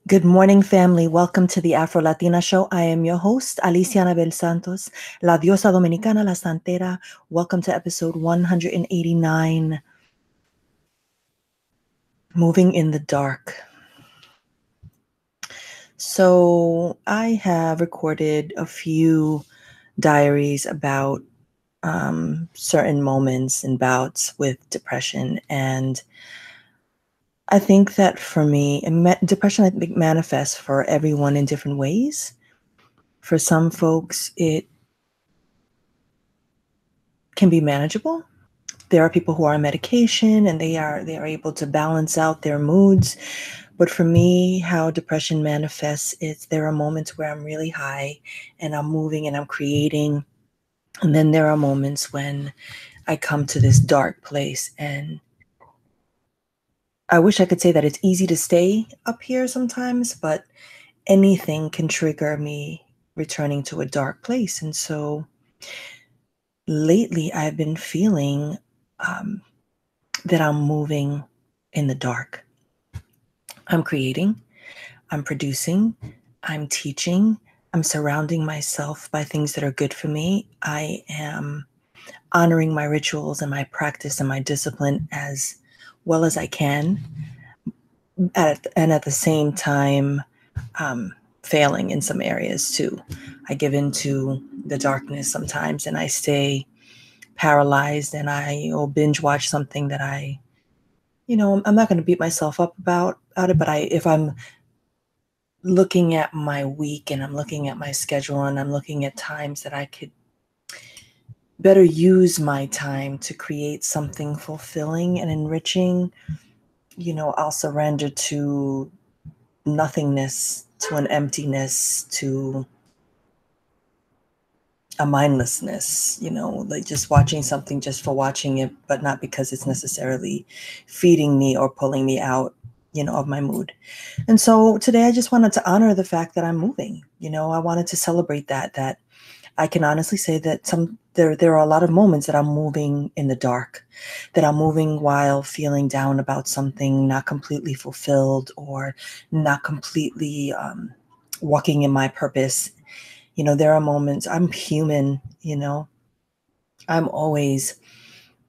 Good morning, family. Welcome to the Afro Latina Show. I am your host, Alicia Anabel-Santos, La Diosa Dominicana, La Santera. Welcome to episode 189, Moving in the Dark. So I have recorded a few diaries about certain moments and bouts with depression. And I think that for me, depression, I think, manifests for everyone in different ways. For some folks, it can be manageable. There are people who are on medication and they are able to balance out their moods. But for me, how depression manifests is there are moments where I'm really high and I'm moving and I'm creating. And then there are moments when I come to this dark place, and I wish I could say that it's easy to stay up here sometimes, but anything can trigger me returning to a dark place. And so lately I've been feeling that I'm moving in the dark. I'm creating, I'm producing, I'm teaching, I'm surrounding myself by things that are good for me. I am honoring my rituals and my practice and my discipline as well as I can, and at the same time, failing in some areas too. I give into the darkness sometimes and I stay paralyzed, and I will binge watch something that I'm not going to beat myself up about it, but if I'm looking at my week and I'm looking at my schedule and I'm looking at times that I could better use my time to create something fulfilling and enriching, I'll surrender to nothingness, to an emptiness, to a mindlessness, like just watching something just for watching it, but not because it's necessarily feeding me or pulling me out, of my mood. And so today I just wanted to honor the fact that I'm moving. I wanted to celebrate that I can honestly say that there are a lot of moments that I'm moving in the dark, that I'm moving while feeling down about something, not completely fulfilled or not completely walking in my purpose. There are moments, I'm human, I'm always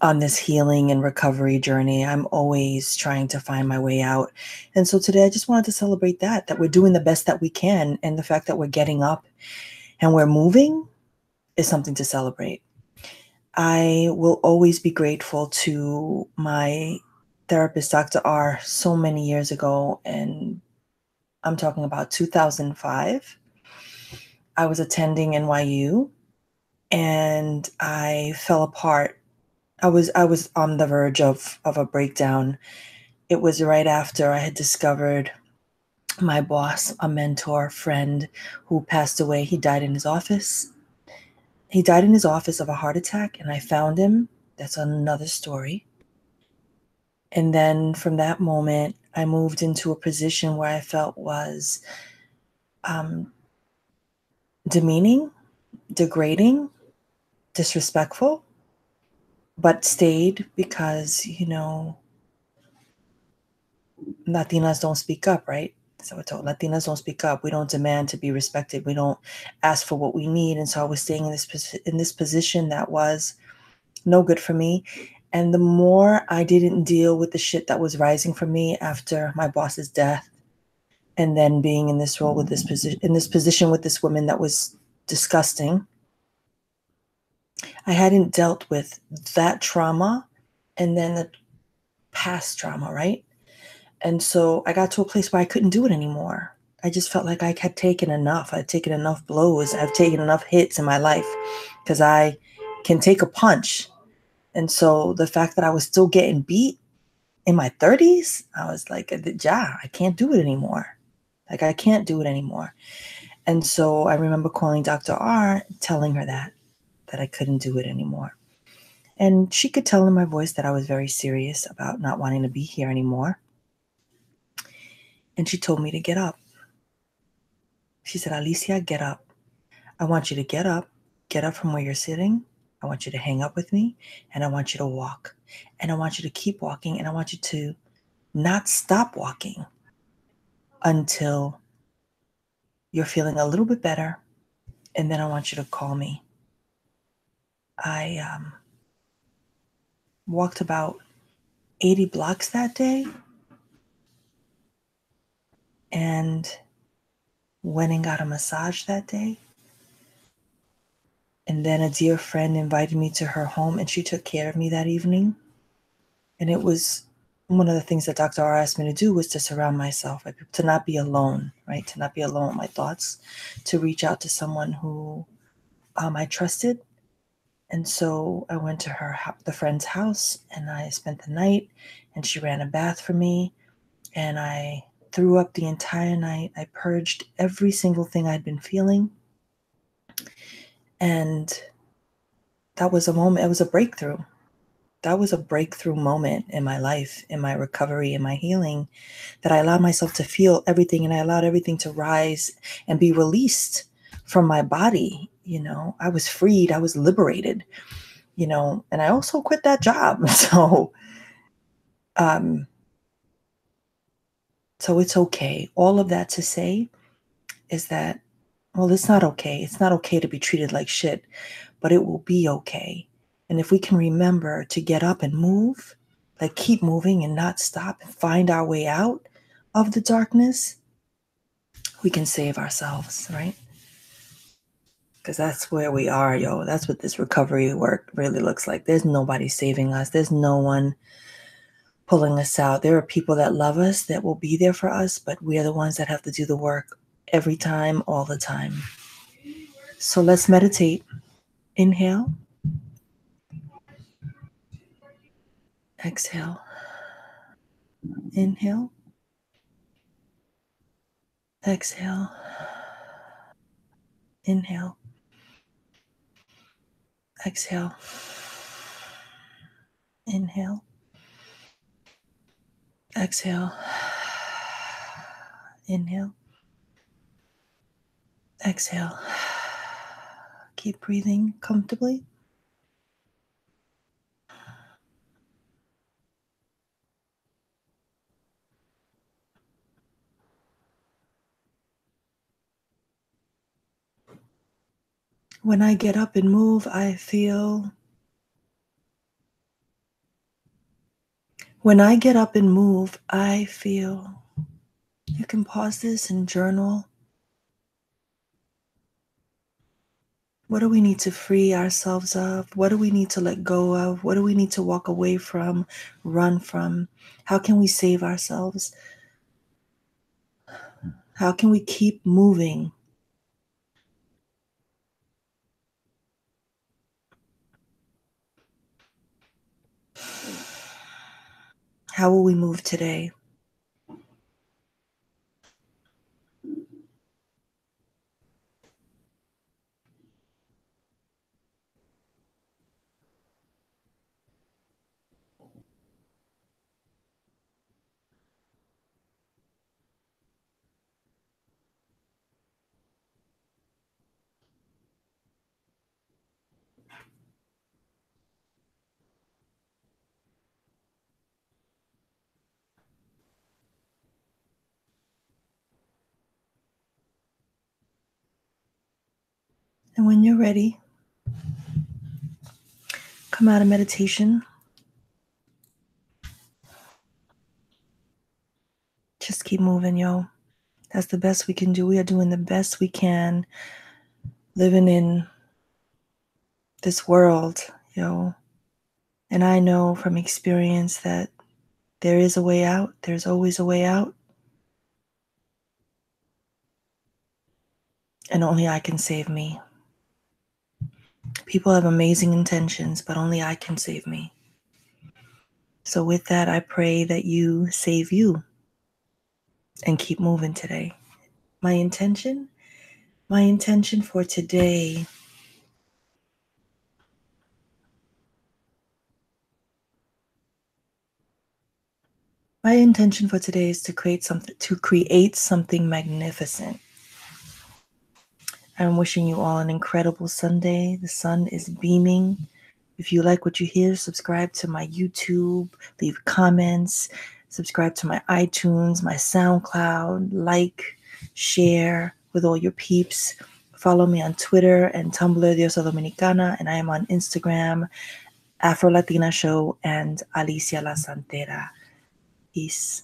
on this healing and recovery journey. I'm always trying to find my way out. And so today I just wanted to celebrate that we're doing the best that we can. And the fact that we're getting up and we're moving is something to celebrate. I will always be grateful to my therapist, Dr. R, so many years ago. And I'm talking about 2005. I was attending NYU and I fell apart. I was on the verge of a breakdown. It was right after I had discovered my boss, a mentor, friend who passed away. He died in his office. He died in his office of a heart attack, and I found him. That's another story. And then from that moment, I moved into a position where I felt was demeaning, degrading, disrespectful, but stayed because, Latinas don't speak up, right? So we're told Latinas don't speak up. We don't demand to be respected. We don't ask for what we need. And so I was staying in this position that was no good for me. And the more I didn't deal with the shit that was rising for me after my boss's death, and then being in this role with this position with this woman that was disgusting, I hadn't dealt with that trauma and then the past trauma, right? And so I got to a place where I couldn't do it anymore. I just felt like I had taken enough. I'd taken enough blows. I've taken enough hits in my life because I can take a punch. And so the fact that I was still getting beat in my 30s, I was like, yeah, I can't do it anymore. Like, I can't do it anymore. And so I remember calling Dr. R, telling her that I couldn't do it anymore. And she could tell in my voice that I was very serious about not wanting to be here anymore. And she told me to get up. She said, Alicia, get up. I want you to get up from where you're sitting. I want you to hang up with me, and I want you to walk. And I want you to keep walking, and I want you to not stop walking. until you're feeling a little bit better, and then I want you to call me. I walked about 80 blocks that day and went and got a massage that day. And then a dear friend invited me to her home, and she took care of me that evening. And it was one of the things that Dr. R asked me to do was to surround myself, like, to not be alone, right? To not be alone with my thoughts, to reach out to someone who I trusted. And so I went to the friend's house, and I spent the night, and she ran a bath for me, and I threw up the entire night. I purged every single thing I'd been feeling. And that was a moment, it was a breakthrough. That was a breakthrough moment in my life, in my recovery, in my healing, that I allowed myself to feel everything, and I allowed everything to rise and be released from my body. I was freed, I was liberated, and I also quit that job. So it's okay. All of that to say is that, well, it's not okay. It's not okay to be treated like shit, but it will be okay. And if we can remember to get up and move, like keep moving and not stop and find our way out of the darkness, we can save ourselves, right? Because that's where we are, yo. That's what this recovery work really looks like. There's nobody saving us. There's no one pulling us out. There are people that love us, that will be there for us, but we are the ones that have to do the work every time, all the time. So let's meditate. Inhale. Exhale. Inhale. Exhale. Inhale. Exhale. Inhale. Exhale. Inhale. Exhale. Keep breathing comfortably. When I get up and move, I feel. When I get up and move, I feel. You can pause this and journal. What do we need to free ourselves of? What do we need to let go of? What do we need to walk away from, run from? How can we save ourselves? How can we keep moving? How will we move today? And when you're ready, come out of meditation. Just keep moving, yo. That's the best we can do. We are doing the best we can living in this world, yo. And I know from experience that there is a way out. There's always a way out. And only I can save me. People have amazing intentions, but only I can save me. So with that, I pray that you save you and keep moving today. My intention for today is to create something magnificent. I'm wishing you all an incredible Sunday. The sun is beaming. If you like what you hear, subscribe to my YouTube, leave comments, Subscribe to my iTunes, my Soundcloud, like, share with all your peeps. Follow me on Twitter and Tumblr, Diosa Dominicana, and I am on Instagram, Afro Latina Show, and Alicia La Santera. Peace.